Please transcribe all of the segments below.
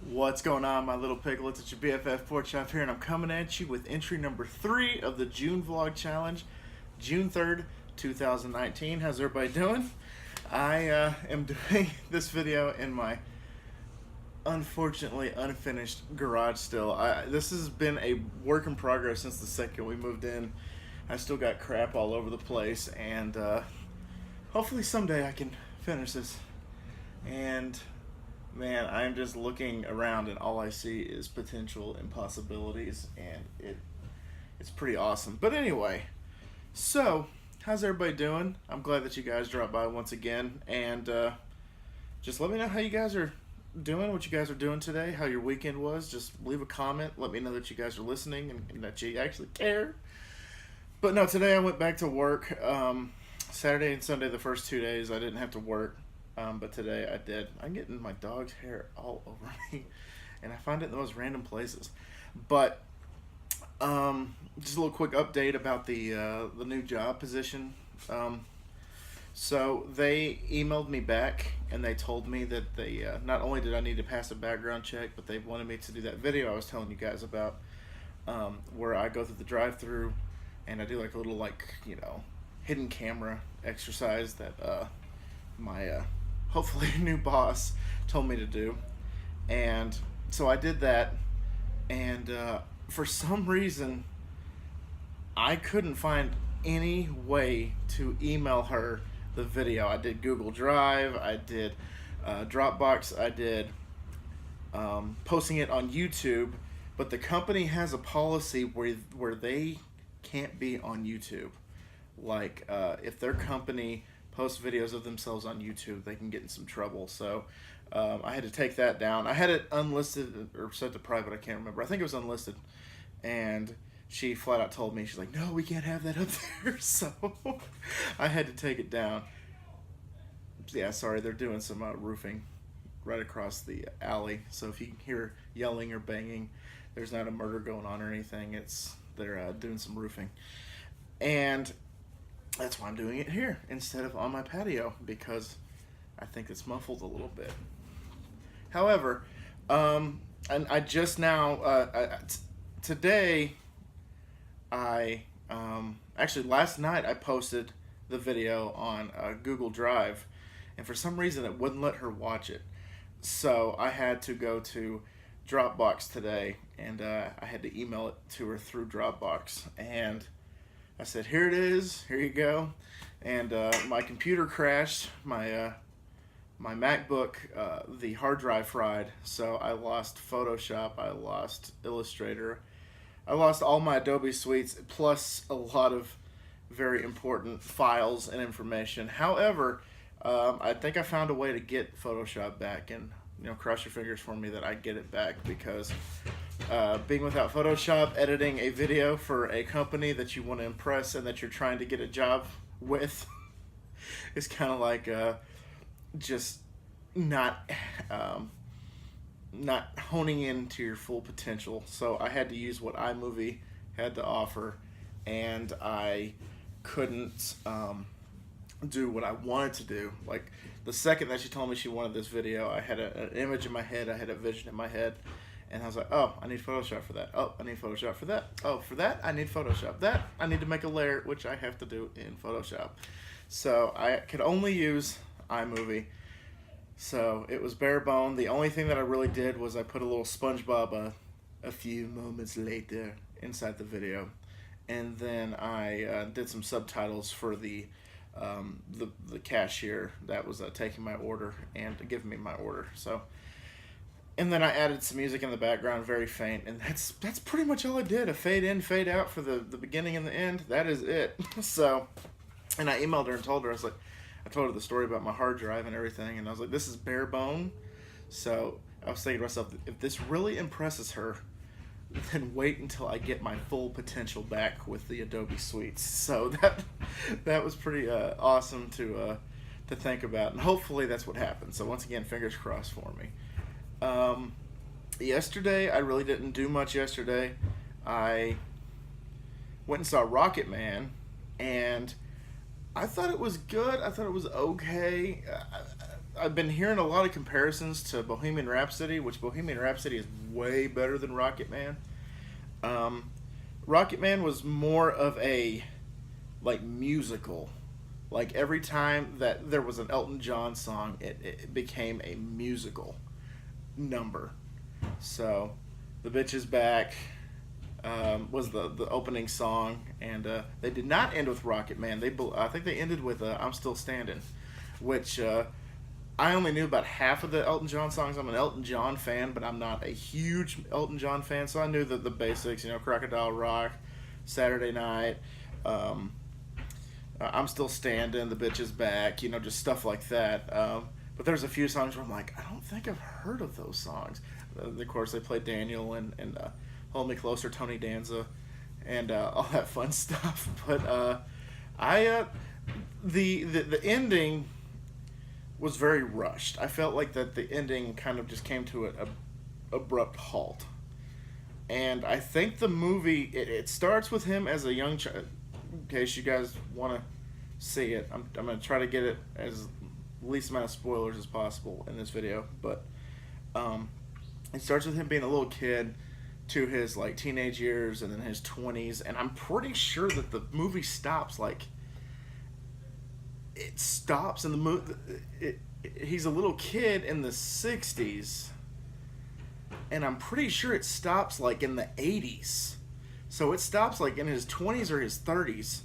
What's going on, my little piglets? It's your BFF Pork Chop here, and I'm coming at you with entry number 3 of the June Vlog Challenge, June 3rd, 2019. How's everybody doing? I am doing this video in my unfortunately unfinished garage still. This has been a work in progress since the second we moved in. I still got crap all over the place, and hopefully someday I can finish this. And man, I'm just looking around and all I see is potential and possibilities, and it's pretty awesome. But anyway, so how's everybody doing? I'm glad that you guys dropped by once again, and just let me know how you guys are doing, what you guys are doing today, how your weekend was. Just leave a comment, let me know that you guys are listening and that you actually care. But no, today I went back to work. Saturday and Sunday, the first 2 days, I didn't have to work. But today I did. I'm getting my dog's hair all over me, and I find it in the most random places. But just a little quick update about the new job position. So they emailed me back, and they told me that they not only did I need to pass a background check, but they wanted me to do that video I was telling you guys about, where I go through the drive-through and I do like a little hidden camera exercise that my hopefully new boss told me to do. And so I did that, and for some reason I couldn't find any way to email her the video. I did Google Drive, I did Dropbox, I did posting it on YouTube, but the company has a policy where they can't be on YouTube. Like if their company post videos of themselves on YouTube, they can get in some trouble. So I had to take that down. I had it unlisted or set to private, I can't remember. I think it was unlisted. And she flat out told me, she's like, no, we can't have that up there. So I had to take it down. Yeah, sorry, they're doing some roofing right across the alley. So if you hear yelling or banging, there's not a murder going on or anything. They're doing some roofing. And that's why I'm doing it here instead of on my patio, because I think it's muffled a little bit. However, and I just now, today, actually last night I posted the video on Google Drive, and for some reason it wouldn't let her watch it. So I had to go to Dropbox today, and I had to email it to her through Dropbox. And I said, here it is, here you go. And my computer crashed, my MacBook, the hard drive fried, so I lost Photoshop, I lost Illustrator, I lost all my Adobe suites, plus a lot of very important files and information. However, I think I found a way to get Photoshop back, and cross your fingers for me that I get it back, because being without Photoshop, editing a video for a company that you want to impress and that you're trying to get a job with is kind of like just not honing into your full potential. So I had to use what iMovie had to offer, and I couldn't do what I wanted to do. Like the second that she told me she wanted this video, I had an image in my head, I had a vision in my head. And I was like, oh, I need Photoshop for that. Oh, I need Photoshop for that. Oh, for that, I need Photoshop. That, I need to make a layer, which I have to do in Photoshop. So I could only use iMovie. So it was bare bone. The only thing that I really did was I put a little SpongeBob a few moments later inside the video. And then I did some subtitles for the cashier that was taking my order and giving me my order. So. And then I added some music in the background, very faint, and that's pretty much all I did. A fade in, fade out for the beginning and the end. That is it. So, and I emailed her and told her, I told her the story about my hard drive and everything, and I was like, this is bare bone. So I was thinking to myself, if this really impresses her, then wait until I get my full potential back with the Adobe suites. So that was pretty awesome to think about, and hopefully that's what happens. So once again, fingers crossed for me. Yesterday, I really didn't do much yesterday. I went and saw Rocketman, and I thought it was good. I thought it was okay. I've been hearing a lot of comparisons to Bohemian Rhapsody, which Bohemian Rhapsody is way better than Rocketman. Um, Rocketman was more of a like musical. Like every time that there was an Elton John song, it became a musical number. So, "The Bitch Is Back" was the opening song, and they did not end with Rocket Man. I think they ended with "I'm Still Standing," which I only knew about half of the Elton John songs. I'm an Elton John fan, but I'm not a huge Elton John fan, so I knew the basics. Crocodile Rock, Saturday Night. Um, I'm Still Standing, "The Bitch Is Back," just stuff like that. But there's a few songs where I'm like, I don't think I've heard of those songs. Of course, they played Daniel and "Hold Me Closer," Tony Danza, and all that fun stuff. But the ending was very rushed. I felt like that the ending kind of just came to an abrupt halt. And I think the movie, it starts with him as a young child. In case you guys want to see it, I'm going to try to get it as least amount of spoilers as possible in this video. But it starts with him being a little kid to his like teenage years and then his 20s. And I'm pretty sure that the movie stops it stops in the movie. He's a little kid in the 60s, and I'm pretty sure it stops like in the 80s. So it stops like in his 20s or his 30s.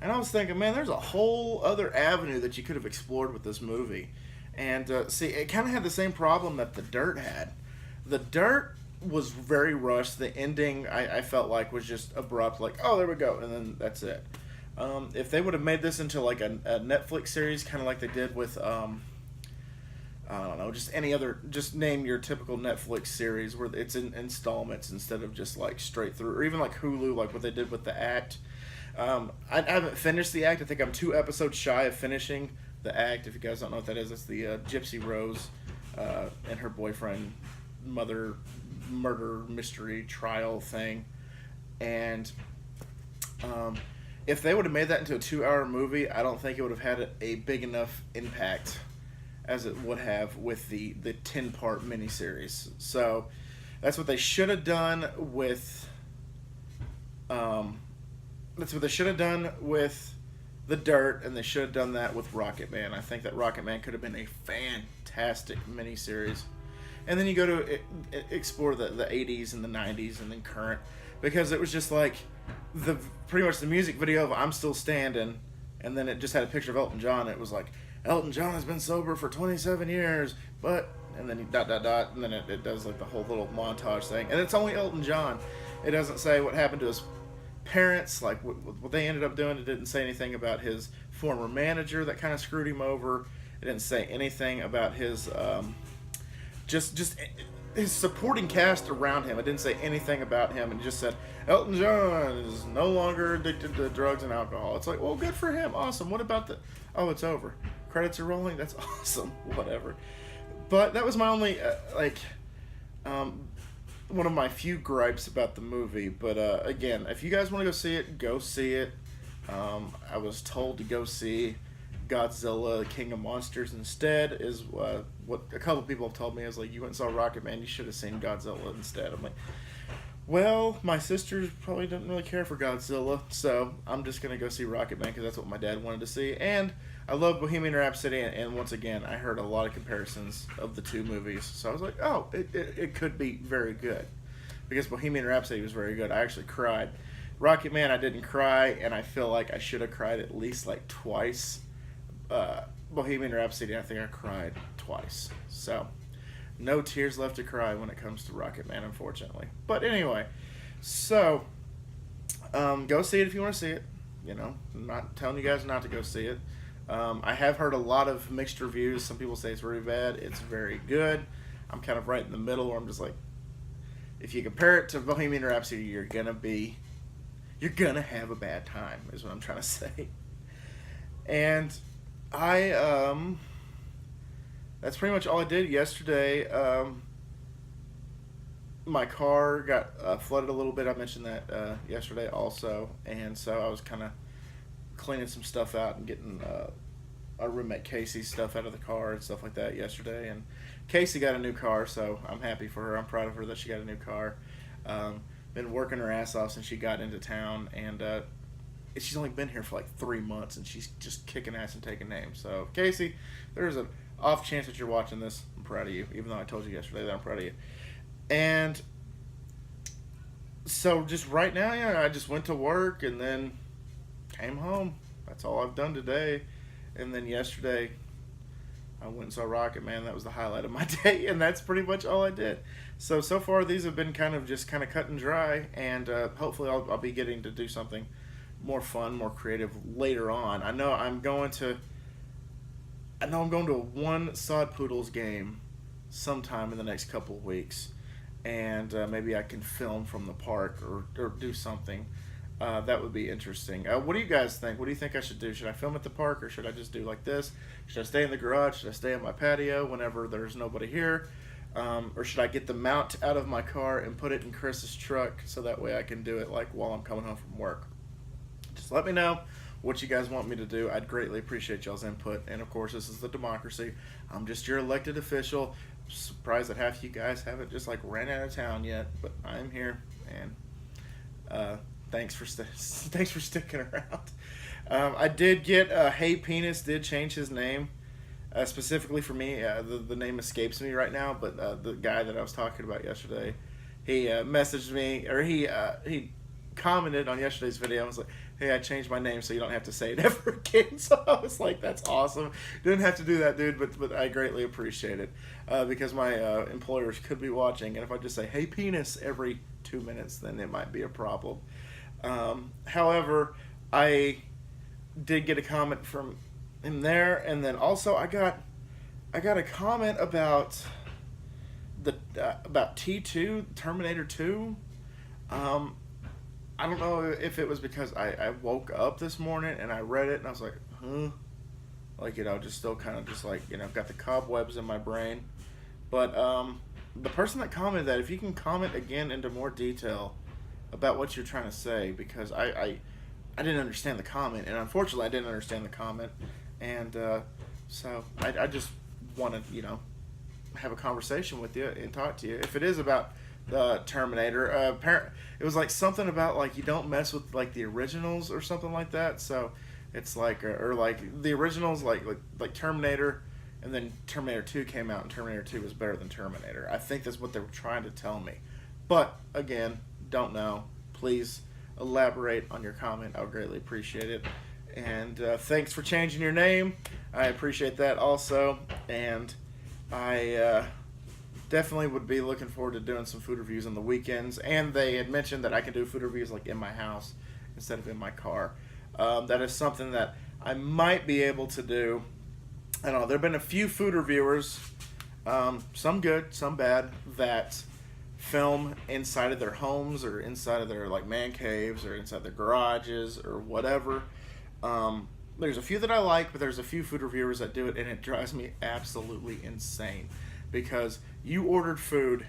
And I was thinking, man, there's a whole other avenue that you could have explored with this movie. And see, it kind of had the same problem that The Dirt had. The Dirt was very rushed. The ending, I felt like, was just abrupt, like, oh, there we go, and then that's it. If they would have made this into like a Netflix series, kind of like they did with, I don't know, just name your typical Netflix series where it's in installments instead of just like straight through, or even like Hulu, like what they did with The Act. I haven't finished The Act. I think I'm 2 episodes shy of finishing The Act. If you guys don't know what that is, it's the Gypsy Rose and her boyfriend mother murder mystery trial thing. And if they would have made that into a 2-hour movie, I don't think it would have had a big enough impact as it would have with the 10-part miniseries. So that's what they should have done with. That's what they should have done with The Dirt, and they should have done that with Rocketman. I think that Rocketman could have been a fantastic miniseries. And then you go to explore the 80s and the 90s and then current, because it was just like pretty much the music video of "I'm Still Standing," and then it just had a picture of Elton John. It was like, Elton John has been sober for 27 years, but, and then he ... and then it does like the whole little montage thing, and it's only Elton John. It doesn't say what happened to his parents, like what they ended up doing. It didn't say anything about his former manager that kind of screwed him over. It didn't say anything about his just his supporting cast around him. It didn't say anything about him. It just said Elton John is no longer addicted to drugs and alcohol. It's like, well, good for him, awesome. What about oh, it's over, credits are rolling, that's awesome, whatever. But that was my only one of my few gripes about the movie. But again, if you guys want to go see it, go see it. I was told to go see Godzilla King of Monsters instead, is what a couple people have told me. Is like, you went and saw Rocketman, you should have seen Godzilla instead. I'm like, well, my sisters probably didn't really care for Godzilla, so I'm just going to go see Rocketman because that's what my dad wanted to see. And I love Bohemian Rhapsody, and once again, I heard a lot of comparisons of the two movies. So I was like, oh, it could be very good. Because Bohemian Rhapsody was very good. I actually cried. Rocketman, I didn't cry, and I feel like I should have cried at least like twice. Bohemian Rhapsody, I think I cried twice. So, no tears left to cry when it comes to Rocketman, unfortunately. But anyway, so go see it if you want to see it. I'm not telling you guys not to go see it. I have heard a lot of mixed reviews. Some people say it's really bad. It's very good. I'm kind of right in the middle where I'm just like, if you compare it to Bohemian Rhapsody, you're gonna have a bad time, is what I'm trying to say. And that's pretty much all I did yesterday. My car got flooded a little bit. I mentioned that yesterday also, and so I was kind of cleaning some stuff out and getting our roommate Casey's stuff out of the car and stuff like that yesterday. And Casey got a new car, so I'm happy for her. I'm proud of her that she got a new car. Been working her ass off since she got into town, and she's only been here for like 3 months, and she's just kicking ass and taking names. So, Casey, there's an off chance that you're watching this. I'm proud of you, even though I told you yesterday that I'm proud of you. And so just right now, yeah, I just went to work and then came home. That's all I've done today. And then yesterday, I went and saw Rocketman. That was the highlight of my day, and that's pretty much all I did. So far, these have been kind of cut and dry, and hopefully I'll be getting to do something more fun, more creative later on. I know I'm going to a one Sod Poodles game sometime in the next couple of weeks, and maybe I can film from the park or do something. That would be interesting. What do you guys think? What do you think I should do? Should I film at the park, or should I just do like this? Should I stay in the garage? Should I stay on my patio whenever there's nobody here? Or should I get the mount out of my car and put it in Chris's truck so that way I can do it like while I'm coming home from work? Just let me know what you guys want me to do. I'd greatly appreciate y'all's input. And of course, this is the democracy. I'm just your elected official. I'm surprised that half of you guys haven't just like ran out of town yet, but I'm here, and thanks for sticking around. I did get Hey Penis did change his name specifically for me. The name escapes me right now, but the guy that I was talking about yesterday, he messaged me, or he commented on yesterday's video. I was like, hey, I changed my name so you don't have to say it ever again. So I was like, that's awesome. Didn't have to do that, dude, but I greatly appreciate it because my employers could be watching, and if I just say Hey Penis every 2 minutes, then it might be a problem. However, I did get a comment from him there, and then also I got a comment about about T2 Terminator 2. I don't know if it was because I woke up this morning and I read it and I was like, like, just still kind of just like, got the cobwebs in my brain. But the person that commented that, if you can comment again into more detail about what you're trying to say, because I didn't understand the comment, and unfortunately I didn't understand the comment, and so I just want to have a conversation with you and talk to you. If it is about the Terminator, it was like something about like you don't mess with like the originals or something like that. So it's like or like the originals like Terminator, and then Terminator 2 came out and Terminator 2 was better than Terminator. I think that's what they were trying to tell me, but again, don't know. Please elaborate on your comment. I would greatly appreciate it. And thanks for changing your name. I appreciate that also. And I definitely would be looking forward to doing some food reviews on the weekends. And they had mentioned that I can do food reviews like in my house instead of in my car. That is something that I might be able to do. I don't know. There have been a few food reviewers, some good, some bad, that film inside of their homes or inside of their like man caves or inside their garages or whatever. There's a few that I like, but there's a few food reviewers that do it, and it drives me absolutely insane because you ordered food,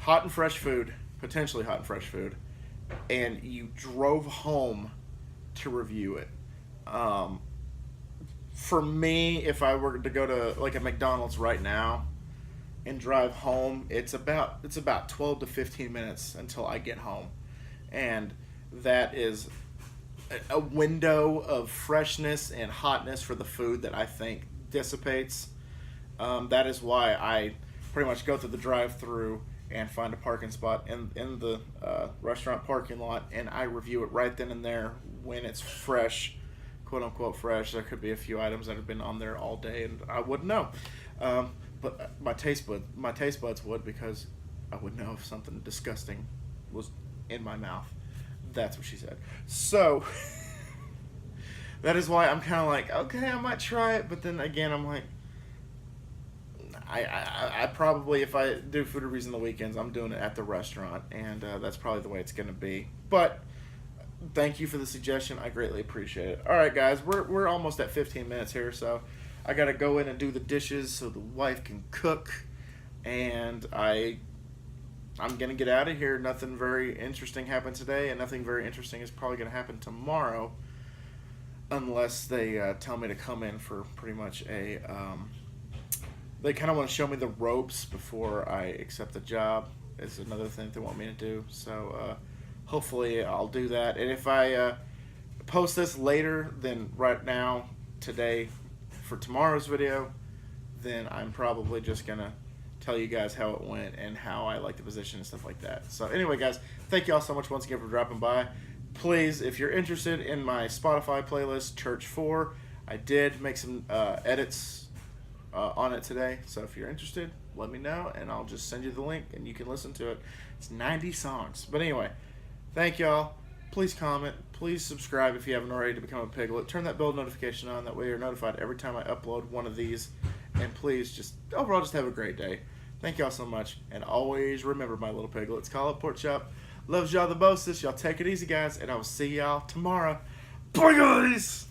hot and fresh food, potentially hot and fresh food, and you drove home to review it. For me, if I were to go to like a McDonald's right now and drive home, it's about 12 to 15 minutes until I get home, and that is a window of freshness and hotness for the food that I think dissipates. That is why I pretty much go through the drive-through and find a parking spot in the restaurant parking lot, and I review it right then and there when it's fresh, quote unquote fresh. There could be a few items that have been on there all day and I wouldn't know. But my taste buds would, because I would know if something disgusting was in my mouth. That's what she said. So that is why I'm kind of like, okay, I might try it, but then again, I'm like, I probably, if I do food reviews on the weekends, I'm doing it at the restaurant, and that's probably the way it's going to be. But thank you for the suggestion. I greatly appreciate it. All right, guys, we're almost at 15 minutes here, so I got to go in and do the dishes so the wife can cook, and I'm going to get out of here. Nothing very interesting happened today, and nothing very interesting is probably going to happen tomorrow. unless they tell me to come in for pretty much a. They kind of want to show me the ropes before I accept the job. Is another thing they want me to do. So hopefully I'll do that. And if I post this later than right now, today, for tomorrow's video, then I'm probably just gonna tell you guys how it went and how I like the position and stuff like that. So anyway, guys, thank you all so much once again for dropping by. Please, if you're interested in my Spotify playlist, Church 4, I did make some edits on it today. So if you're interested, let me know, and I'll just send you the link, and you can listen to it. It's 90 songs. But anyway, thank y'all. Please comment. Please subscribe if you haven't already to become a piglet. Turn that bell notification on. That way you're notified every time I upload one of these. And please, just overall, just have a great day. Thank y'all so much. And always remember, my little piglets, call up Pork Chop. Loves y'all the mostest. Y'all take it easy, guys. And I will see y'all tomorrow. Bye, guys!